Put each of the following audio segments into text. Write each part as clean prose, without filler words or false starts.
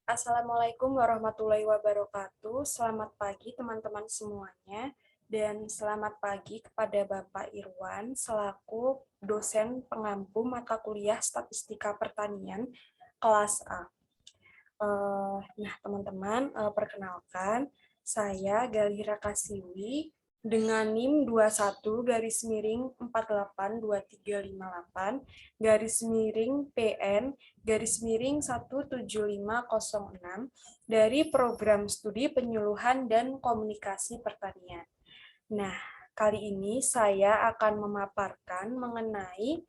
Assalamualaikum warahmatullahi wabarakatuh. Selamat pagi teman-teman semuanya. Dan selamat pagi kepada Bapak Irwan selaku dosen pengampu mata kuliah Statistika Pertanian kelas A. Nah, teman-teman, perkenalkan, saya Galihra Kasiwi dengan NIM 21-482358 PN 17506 dari Program Studi Penyuluhan dan Komunikasi Pertanian. Nah, kali ini saya akan memaparkan mengenai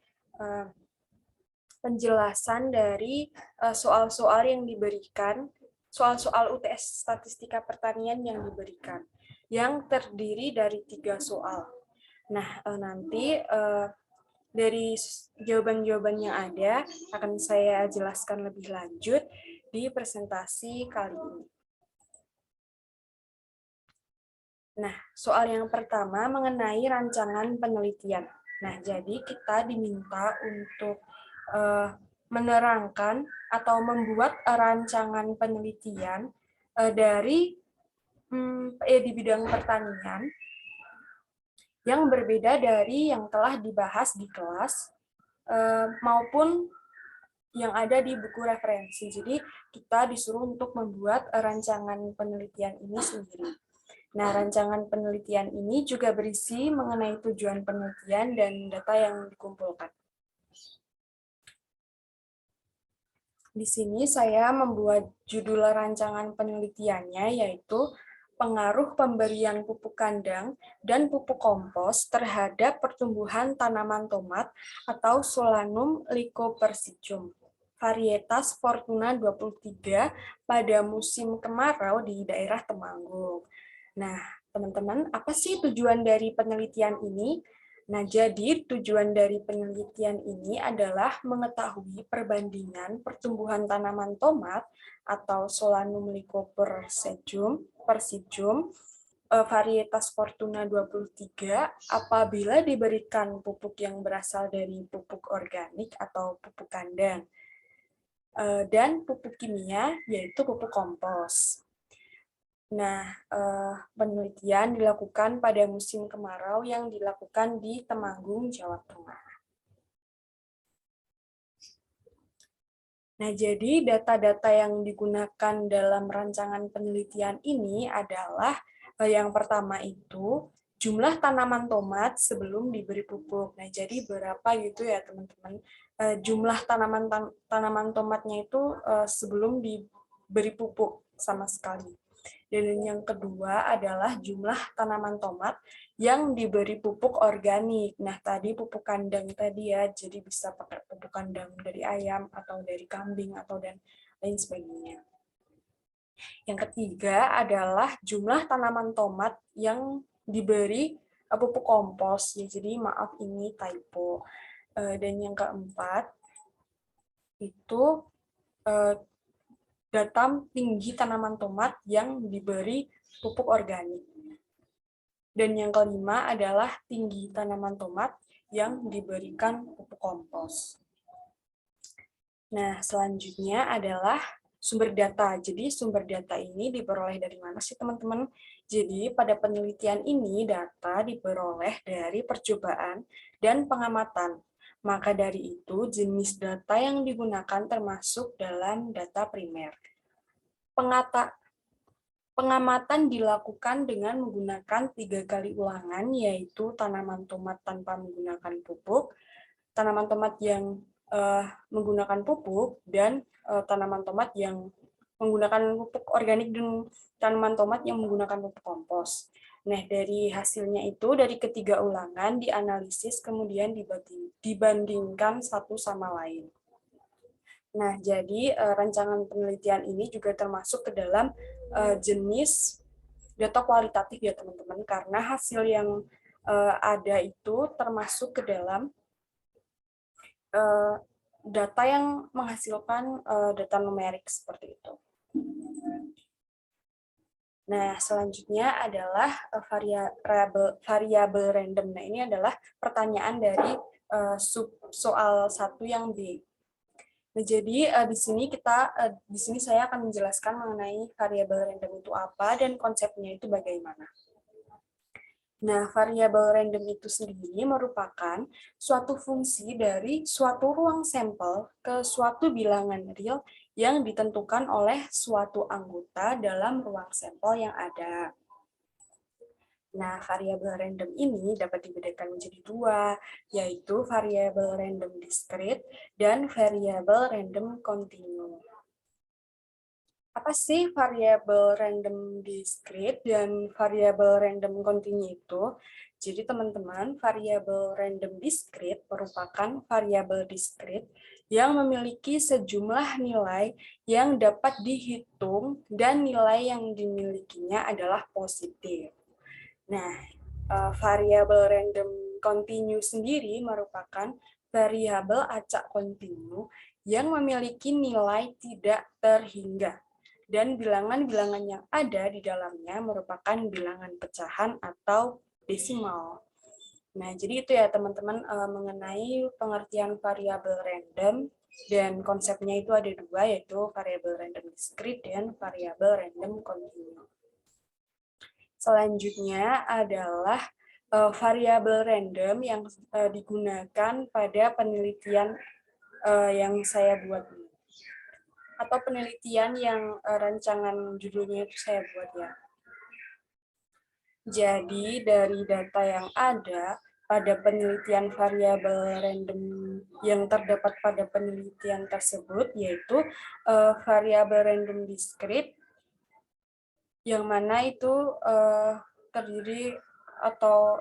penjelasan dari soal-soal yang diberikan, soal-soal UTS Statistika Pertanian yang diberikan, yang terdiri dari 3 soal. Nah, nanti dari jawaban-jawaban yang ada akan saya jelaskan lebih lanjut di presentasi kali ini. Nah, soal yang pertama mengenai rancangan penelitian. Nah, jadi kita diminta untuk menerangkan atau membuat rancangan penelitian di bidang pertanian yang berbeda dari yang telah dibahas di kelas maupun yang ada di buku referensi. Jadi kita disuruh untuk membuat rancangan penelitian ini sendiri. Nah, rancangan penelitian ini juga berisi mengenai tujuan penelitian dan data yang dikumpulkan. Di sini saya membuat judul rancangan penelitiannya, yaitu pengaruh pemberian pupuk kandang dan pupuk kompos terhadap pertumbuhan tanaman tomat atau Solanum lycopersicum, varietas Fortuna 23 pada musim kemarau di daerah Temanggung. Nah, teman-teman, apa sih tujuan dari penelitian ini? Nah, jadi tujuan dari penelitian ini adalah mengetahui perbandingan pertumbuhan tanaman tomat atau Solanum lycopersicum varietas Fortuna 23 apabila diberikan pupuk yang berasal dari pupuk organik atau pupuk kandang dan pupuk kimia yaitu pupuk kompos. Nah, penelitian dilakukan pada musim kemarau yang dilakukan di Temanggung, Jawa Tengah. Nah, jadi data-data yang digunakan dalam rancangan penelitian ini adalah yang pertama itu jumlah tanaman tomat sebelum diberi pupuk. Nah, jadi berapa gitu ya teman-teman? Jumlah tanaman tomatnya itu sebelum diberi pupuk sama sekali. Dan yang kedua adalah jumlah tanaman tomat yang diberi pupuk organik. Nah, tadi pupuk kandang tadi ya, jadi bisa pakai pupuk kandang dari ayam atau dari kambing atau dan lain sebagainya. Yang ketiga adalah jumlah tanaman tomat yang diberi pupuk kompos. Ya, jadi maaf ini typo. Dan yang keempat itu data tinggi tanaman tomat yang diberi pupuk organik. Dan yang kelima adalah tinggi tanaman tomat yang diberikan pupuk kompos. Nah, selanjutnya adalah sumber data. Jadi sumber data ini diperoleh dari mana sih teman-teman? Jadi pada penelitian ini data diperoleh dari percobaan dan pengamatan. Maka dari itu jenis data yang digunakan termasuk dalam data primer. Pengamatan dilakukan dengan menggunakan 3 kali ulangan, yaitu tanaman tomat tanpa menggunakan pupuk, tanaman tomat yang menggunakan pupuk, dan tanaman tomat yang menggunakan pupuk organik dan tanaman tomat yang menggunakan pupuk kompos. Nah, dari hasilnya itu, dari ketiga ulangan dianalisis, kemudian dibandingkan satu sama lain. Nah, jadi rancangan penelitian ini juga termasuk ke dalam jenis data kualitatif ya teman-teman, karena hasil yang ada itu termasuk ke dalam data yang menghasilkan data numerik seperti itu. Nah, selanjutnya adalah variabel random. Nah, ini adalah pertanyaan dari soal 1 yang B. Nah, jadi di sini saya akan menjelaskan mengenai variabel random itu apa dan konsepnya itu bagaimana. Nah, variabel random itu sendiri merupakan suatu fungsi dari suatu ruang sampel ke suatu bilangan real yang ditentukan oleh suatu anggota dalam ruang sampel yang ada. Nah, variabel random ini dapat dibedakan menjadi dua, yaitu variabel random discrete dan variabel random continue. Apa sih variabel random discrete dan variabel random continue itu? Jadi teman-teman, variabel random discrete merupakan variabel discrete yang memiliki sejumlah nilai yang dapat dihitung dan nilai yang dimilikinya adalah positif. Nah, variabel random continue sendiri merupakan variabel acak kontinu yang memiliki nilai tidak terhingga dan bilangan-bilangan yang ada di dalamnya merupakan bilangan pecahan atau desimal. Nah, jadi itu ya teman-teman mengenai pengertian variabel random dan konsepnya itu ada dua, yaitu variabel random discrete dan variabel random continue. Selanjutnya adalah variabel random yang digunakan pada penelitian yang saya buat ini. Atau penelitian yang rancangan judulnya itu saya buat ya. Jadi dari data yang ada pada penelitian variabel random yang terdapat pada penelitian tersebut, yaitu variabel random discrete, yang mana itu terdiri atau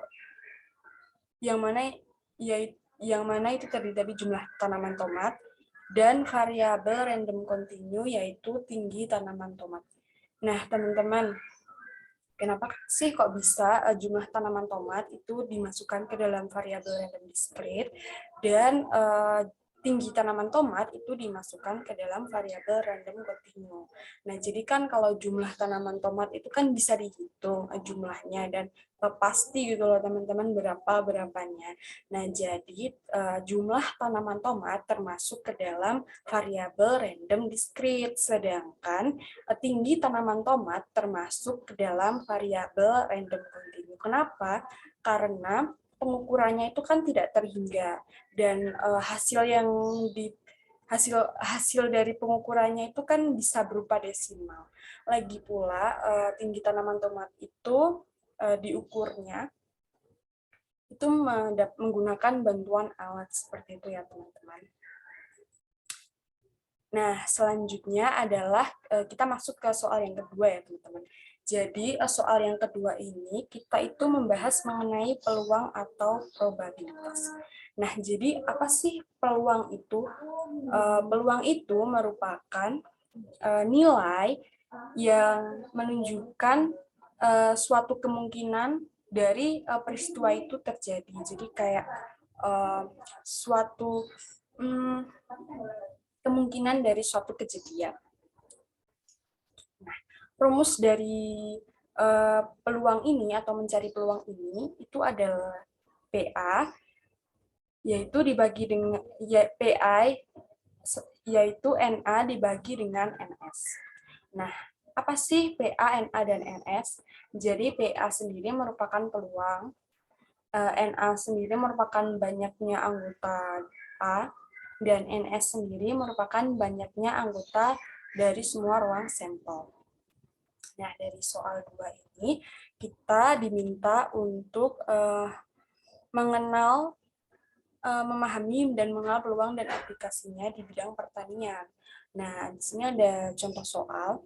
yang mana itu terdiri dari jumlah tanaman tomat, dan variabel random continue yaitu tinggi tanaman tomat. Nah, teman-teman, kenapa sih kok bisa jumlah tanaman tomat itu dimasukkan ke dalam variabel random discrete dan tinggi tanaman tomat itu dimasukkan ke dalam variabel random continue. Nah, jadi kan kalau jumlah tanaman tomat itu kan bisa dihitung jumlahnya dan pasti gitu loh teman-teman berapanya. Nah, jadi jumlah tanaman tomat termasuk ke dalam variabel random discrete, sedangkan tinggi tanaman tomat termasuk ke dalam variabel random continue. Kenapa? Karena pengukurannya itu kan tidak terhingga dan hasil dari pengukurannya itu kan bisa berupa desimal. Lagi pula tinggi tanaman tomat itu diukurnya itu menggunakan bantuan alat seperti itu ya teman-teman. Nah, selanjutnya adalah kita masuk ke soal yang kedua ya teman-teman. Jadi soal yang kedua ini kita itu membahas mengenai peluang atau probabilitas. Nah, jadi apa sih peluang itu? Peluang itu merupakan nilai yang menunjukkan suatu kemungkinan dari peristiwa itu terjadi. Jadi kayak suatu kemungkinan dari suatu kejadian. Nah, rumus dari peluang ini atau mencari peluang ini itu adalah PA, yaitu dibagi dengan PI yaitu NA dibagi dengan NS. Nah, apa sih PA, NA, dan NS? Jadi PA sendiri merupakan peluang, NA sendiri merupakan banyaknya anggota A, dan NS sendiri merupakan banyaknya anggota dari semua ruang sampel. Nah, dari soal 2 ini, kita diminta untuk mengenal, memahami dan mengenal peluang dan aplikasinya di bidang pertanian. Nah, di sini ada contoh soal,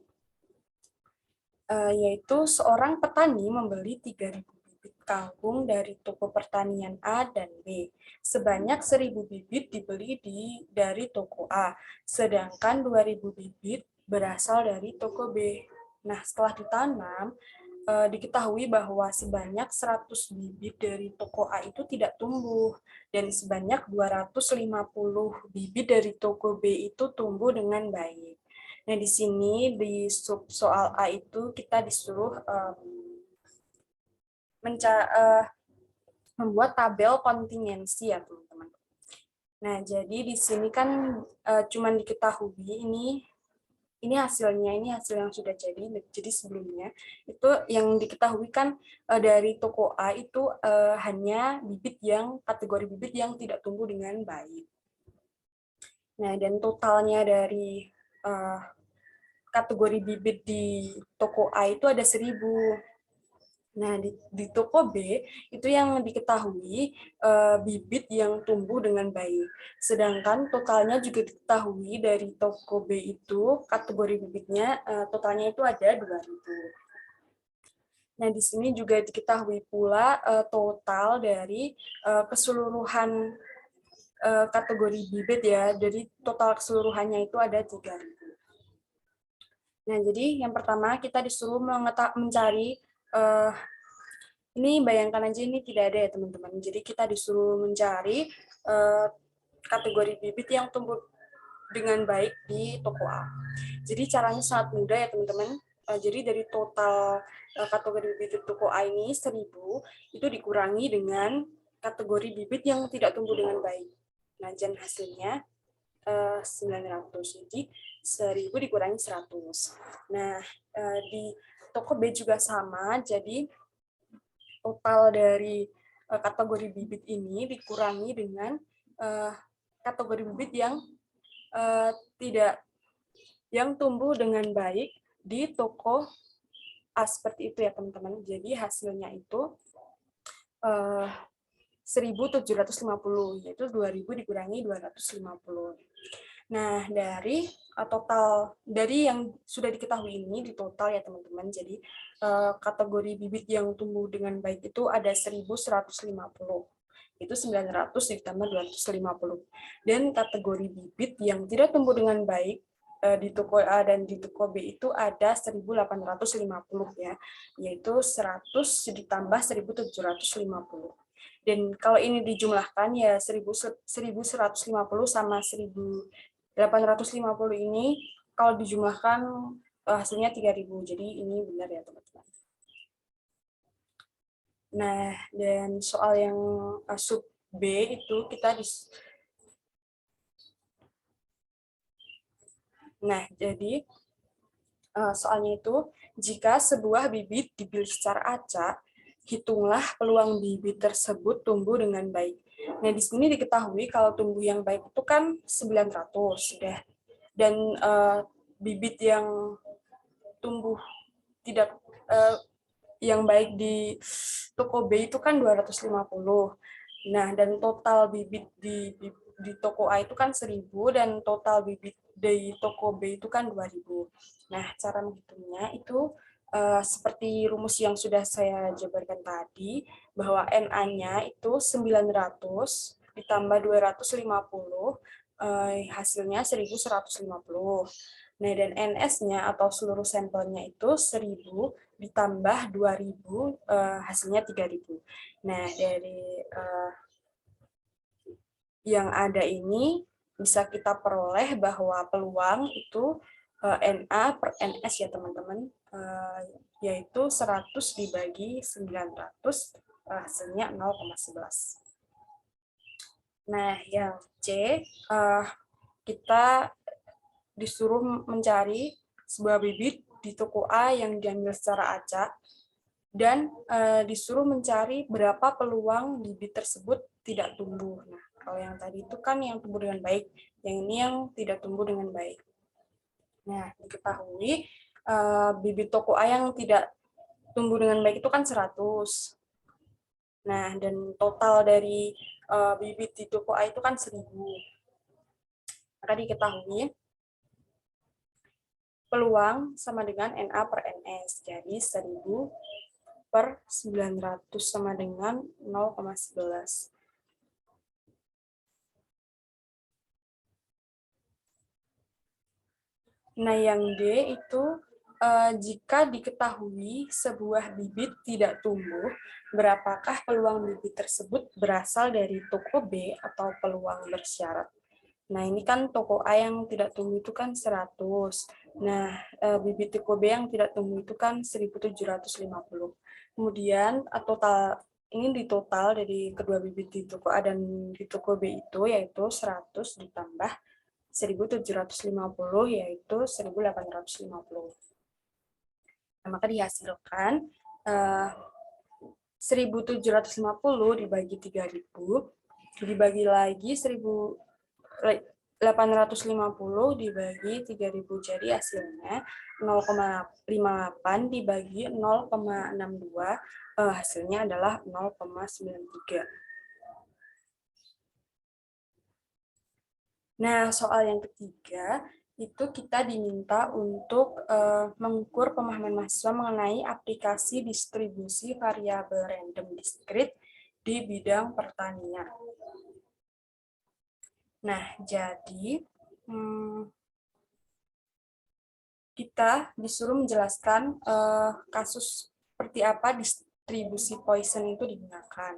yaitu seorang petani membeli 3.000 bibit kangkung dari toko pertanian A dan B. Sebanyak 1.000 bibit dibeli dari toko A, sedangkan 2.000 bibit berasal dari toko B. Nah, setelah ditanam, diketahui bahwa sebanyak 100 bibit dari toko A itu tidak tumbuh, dan sebanyak 250 bibit dari toko B itu tumbuh dengan baik. Nah, di sini di sub soal A itu kita disuruh membuat tabel kontingensi ya, teman-teman. Nah, jadi di sini kan cuman diketahui ini hasilnya, ini hasil yang sudah jadi. Jadi sebelumnya itu yang diketahui kan dari toko A itu hanya bibit yang kategori bibit yang tidak tumbuh dengan baik. Nah, dan totalnya dari kategori bibit di toko A itu ada 1.000. Nah, di toko B itu yang diketahui bibit yang tumbuh dengan baik. Sedangkan totalnya juga diketahui dari toko B itu kategori bibitnya totalnya itu ada 2.000. Nah, di sini juga diketahui pula total dari keseluruhan kategori bibit ya. Jadi total keseluruhannya itu ada 3.000. Nah, jadi yang pertama kita disuruh mencari ini bayangkan aja ini tidak ada ya teman-teman. Jadi kita disuruh mencari kategori bibit yang tumbuh dengan baik di toko A. Jadi caranya sangat mudah ya teman-teman. Jadi dari total kategori bibit toko A ini 1.000 itu dikurangi dengan kategori bibit yang tidak tumbuh dengan baik. Nah, dan hasilnya 900. Jadi 1.000 dikurangi 100. Nah, di toko B juga sama. Jadi total dari kategori bibit ini dikurangi dengan kategori bibit yang tidak yang tumbuh dengan baik di toko A, seperti itu ya teman-teman. Jadi hasilnya itu 1.750, yaitu 2.000 dikurangi 250. Nah, dari total dari yang sudah diketahui ini di total ya teman-teman. Jadi kategori bibit yang tumbuh dengan baik itu ada 1.150. Itu 900 ditambah 250. Dan kategori bibit yang tidak tumbuh dengan baik di toko A dan di toko B itu ada 1.850 ya, yaitu 100 ditambah 1.750. Dan kalau ini dijumlahkan ya 1.150 sama 1.850 ini kalau dijumlahkan hasilnya 3.000. Jadi ini benar ya teman-teman. Nah, dan soal yang sub B itu kita Nah, jadi soalnya itu jika sebuah bibit dibilik secara acak, hitunglah peluang bibit tersebut tumbuh dengan baik. Nah, di sini diketahui kalau tumbuh yang baik itu kan 900 sudah. Dan bibit yang tumbuh tidak yang baik di toko B itu kan 250. Nah, dan total bibit di toko A itu kan 1.000 dan total bibit di toko B itu kan 2.000. Nah, cara menghitungnya itu seperti rumus yang sudah saya jabarkan tadi, bahwa NA-nya itu 900 ditambah 250, hasilnya 1.150. Nah, dan NS-nya atau seluruh sampelnya itu 1.000 ditambah 2.000, hasilnya 3.000. Nah, dari yang ada ini bisa kita peroleh bahwa peluang itu NA per NS ya teman-teman, yaitu 100 dibagi 900, hasilnya 0,11. Nah, yang C, kita disuruh mencari sebuah bibit di toko A yang diambil secara acak dan disuruh mencari berapa peluang bibit tersebut tidak tumbuh. Nah, kalau yang tadi itu kan yang tumbuh dengan baik, yang ini yang tidak tumbuh dengan baik. Nah, diketahui bibit toko A yang tidak tumbuh dengan baik itu kan 100. Nah, dan total dari bibit di toko A itu kan 1.000. Maka diketahui peluang sama dengan NA per NS. Jadi 1.000 per 900 sama dengan 0,11. Nah, yang D itu jika diketahui sebuah bibit tidak tumbuh, berapakah peluang bibit tersebut berasal dari toko B atau peluang bersyarat? Nah, ini kan toko A yang tidak tumbuh itu kan 100. Nah, bibit toko B yang tidak tumbuh itu kan 1.750. Kemudian total ini di total dari kedua bibit di toko A dan di toko B itu, yaitu 100 ditambah 1.750, yaitu 1.850. Nah, maka dihasilkan 1.750 dibagi 3.000, dibagi lagi 1.850 dibagi 3.000, jadi hasilnya 0,58 dibagi 0,62, hasilnya adalah 0,93. Nah, soal yang ketiga, itu kita diminta untuk mengukur pemahaman mahasiswa mengenai aplikasi distribusi variabel random discrete di bidang pertanian. Nah, jadi kita disuruh menjelaskan kasus seperti apa distribusi Poisson itu digunakan.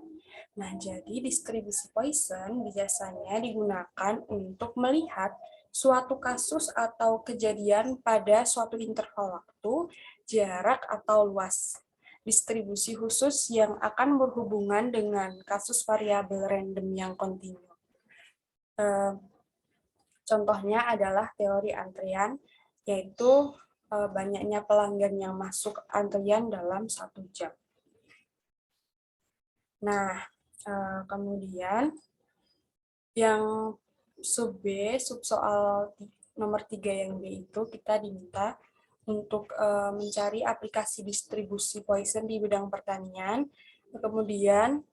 Nah, jadi distribusi Poisson biasanya digunakan untuk melihat suatu kasus atau kejadian pada suatu interval waktu, jarak, atau luas. Distribusi khusus yang akan berhubungan dengan kasus variabel random yang kontinu. Contohnya adalah teori antrian, yaitu banyaknya pelanggan yang masuk antrian dalam 1 jam. Nah, kemudian yang sub B, sub soal nomor 3 yang B itu kita diminta untuk mencari aplikasi distribusi Poisson di bidang pertanian. Kemudian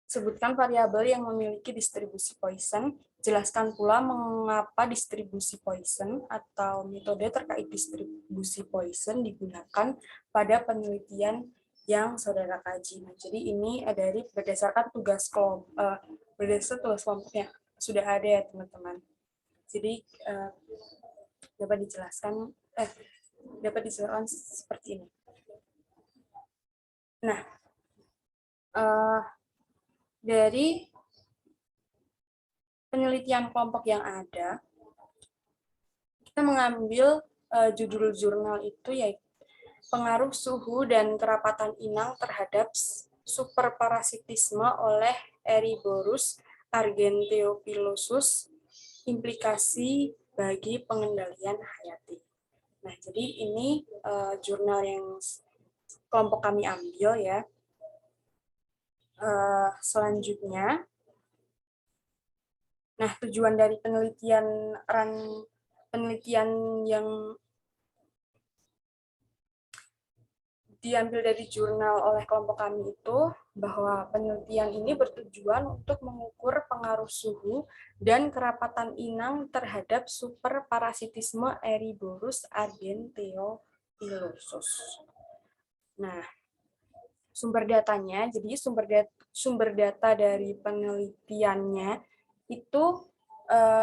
sebutkan variabel yang memiliki distribusi Poisson. Jelaskan pula mengapa distribusi Poisson atau metode terkait distribusi Poisson digunakan pada penelitian yang saudara kaji. Nah, jadi ini dari berdasarkan tugas kelompok, berdasarkan tugas kelompok yang sudah ada ya teman-teman. Jadi dapat dijelaskan seperti ini. Nah, dari penelitian kelompok yang ada, kita mengambil judul jurnal itu yaitu pengaruh suhu dan kerapatan inang terhadap superparasitisme oleh Eriborus argenteophilosus, implikasi bagi pengendalian hayati. Nah, jadi ini jurnal yang kelompok kami ambil ya. Selanjutnya, nah tujuan dari penelitian yang diambil dari jurnal oleh kelompok kami itu bahwa penelitian ini bertujuan untuk mengukur pengaruh suhu dan kerapatan inang terhadap superparasitisme Eriborus argenteophilosus. Nah, sumber datanya, jadi sumber data dari penelitiannya itu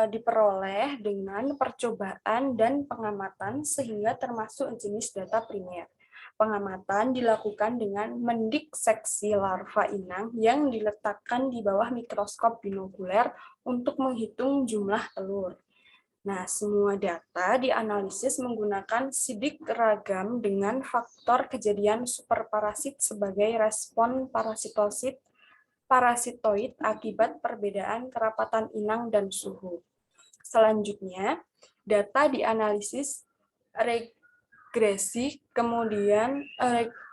diperoleh dengan percobaan dan pengamatan sehingga termasuk jenis data primer. Pengamatan dilakukan dengan mendisseksi larva inang yang diletakkan di bawah mikroskop binokuler untuk menghitung jumlah telur. Nah, semua data dianalisis menggunakan sidik ragam dengan faktor kejadian superparasit sebagai respon parasitoid akibat perbedaan kerapatan inang dan suhu. Selanjutnya, data dianalisis regresi, kemudian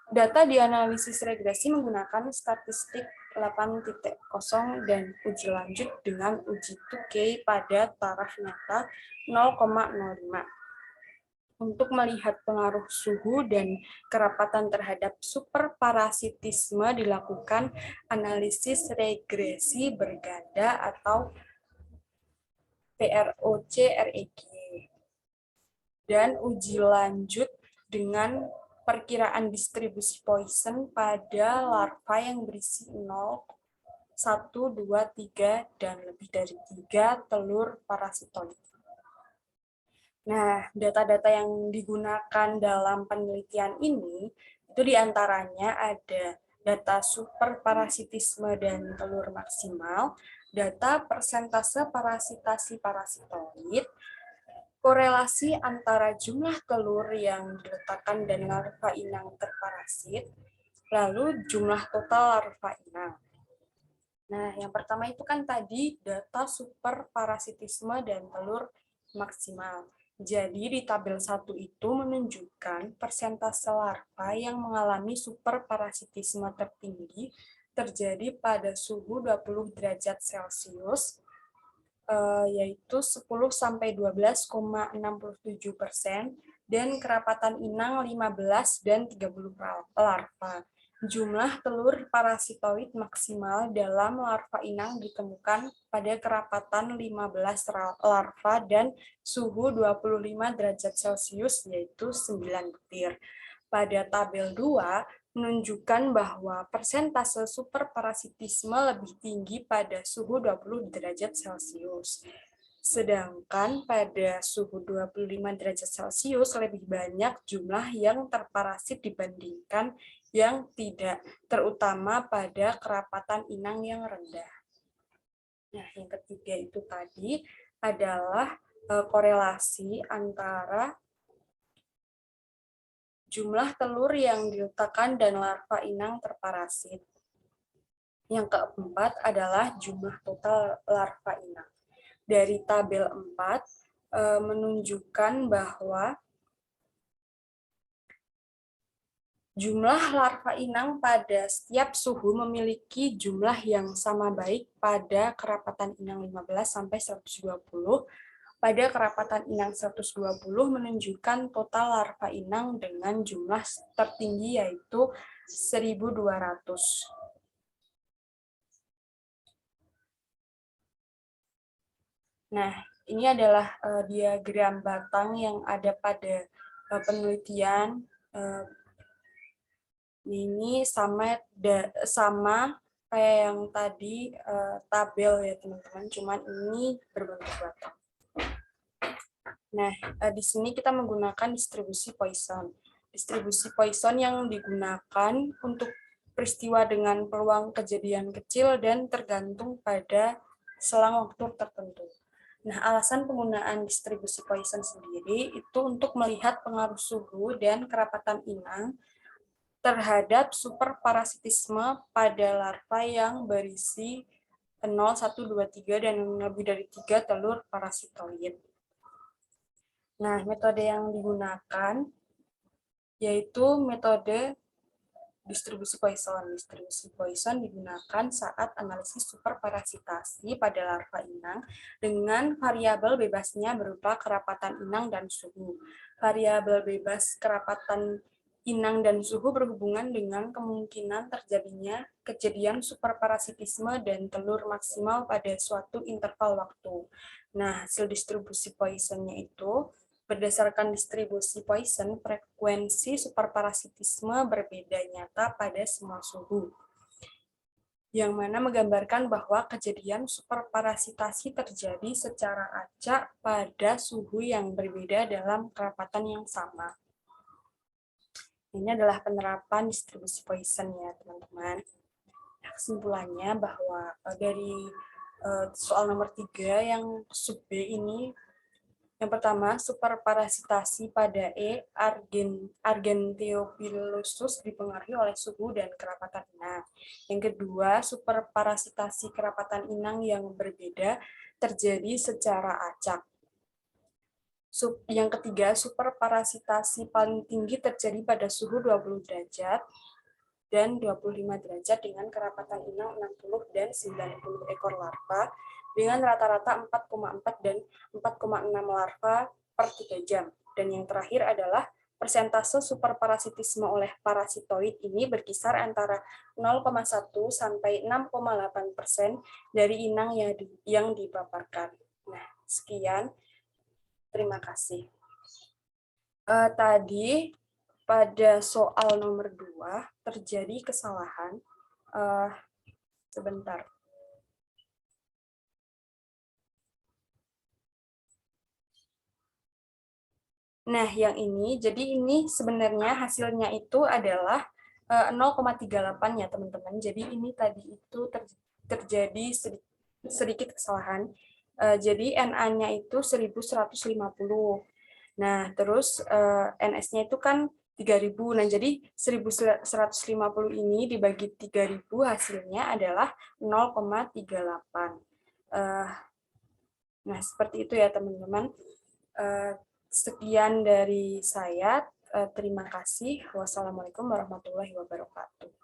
data dianalisis regresi menggunakan statistik 8.0 dan uji lanjut dengan uji 2K pada taraf nyata 0,05. Untuk melihat pengaruh suhu dan kerapatan terhadap superparasitisme dilakukan analisis regresi berganda atau PROC-REG. Dan uji lanjut dengan perkiraan distribusi Poisson pada larva yang berisi 0, 1, 2, 3, dan lebih dari 3 telur parasitoid. Nah, data-data yang digunakan dalam penelitian ini, itu diantaranya ada data superparasitisme dan telur maksimal, data persentase parasitasi parasitoid, korelasi antara jumlah telur yang diletakkan dan larva inang terparasit, Lalu jumlah total larva inang. Nah, yang pertama itu kan tadi data super parasitisme dan telur maksimal. Jadi di tabel 1 itu menunjukkan persentase larva yang mengalami super parasitisme tertinggi terjadi pada suhu 20 derajat Celcius, yaitu 10-12,67% dan kerapatan inang 15 dan 30 larva. Jumlah telur parasitoid maksimal dalam larva inang ditemukan pada kerapatan 15 larva dan suhu 25 derajat Celcius, yaitu 9 butir. Pada tabel 2 menunjukkan bahwa persentase superparasitisme lebih tinggi pada suhu 20 derajat Celcius. Sedangkan pada suhu 25 derajat Celcius lebih banyak jumlah yang terparasit dibandingkan yang tidak, terutama pada kerapatan inang yang rendah. Nah, yang ketiga itu tadi adalah korelasi antara jumlah telur yang diletakkan dan larva inang terparasit. Yang keempat adalah jumlah total larva inang. Dari tabel 4 menunjukkan bahwa jumlah larva inang pada setiap suhu memiliki jumlah yang sama baik pada kerapatan inang 15 sampai 120. Pada kerapatan inang 120 menunjukkan total larva inang dengan jumlah tertinggi yaitu 1.200. Nah, ini adalah diagram batang yang ada pada penelitian. Ini sama kayak yang tadi tabel ya teman-teman, cuman ini berbentuk batang. Nah, di sini kita menggunakan distribusi Poisson. Distribusi Poisson yang digunakan untuk peristiwa dengan peluang kejadian kecil dan tergantung pada selang waktu tertentu. Nah, alasan penggunaan distribusi Poisson sendiri itu untuk melihat pengaruh suhu dan kerapatan inang terhadap superparasitisme pada larva yang berisi 0, 1, 2, 3 dan lebih dari 3 telur parasitoid. Nah, metode yang digunakan yaitu metode distribusi Poisson. Distribusi Poisson digunakan saat analisis superparasitasi pada larva inang dengan variabel bebasnya berupa kerapatan inang dan suhu. Variabel bebas kerapatan inang dan suhu berhubungan dengan kemungkinan terjadinya kejadian superparasitisme dan telur maksimal pada suatu interval waktu. Nah, hasil distribusi Poisson-nya itu berdasarkan distribusi Poisson, frekuensi superparasitisme berbeda nyata pada semua suhu, yang mana menggambarkan bahwa kejadian superparasitasi terjadi secara acak pada suhu yang berbeda dalam kerapatan yang sama. Ini adalah penerapan distribusi Poisson ya, teman-teman. Kesimpulannya bahwa dari soal nomor 3 yang sub B ini, yang pertama, superparasitasi pada Argenteophilosus dipengaruhi oleh suhu dan kerapatan inang. Yang kedua, superparasitasi kerapatan inang yang berbeda terjadi secara acak. Yang ketiga, superparasitasi paling tinggi terjadi pada suhu 20 derajat dan 25 derajat dengan kerapatan inang 60 dan 90 ekor larva dengan rata-rata 4,4 dan 4,6 larva per 3 jam. Dan yang terakhir adalah persentase superparasitisme oleh parasitoid ini berkisar antara 0,1 sampai 6,8% dari inang yang dipaparkan. Nah, sekian. Terima kasih. Tadi pada soal nomor 2 terjadi kesalahan. Sebentar. Nah, yang ini, jadi ini sebenarnya hasilnya itu adalah 0,38 ya teman-teman. Jadi ini tadi itu terjadi sedikit kesalahan. Jadi NA-nya itu 1150. Nah, terus NS-nya itu kan 3.000. Nah, jadi 1.150 ini dibagi 3.000 hasilnya adalah 0,38. Nah, seperti itu ya teman-teman. Sekian dari saya. Terima kasih. Wassalamualaikum warahmatullahi wabarakatuh.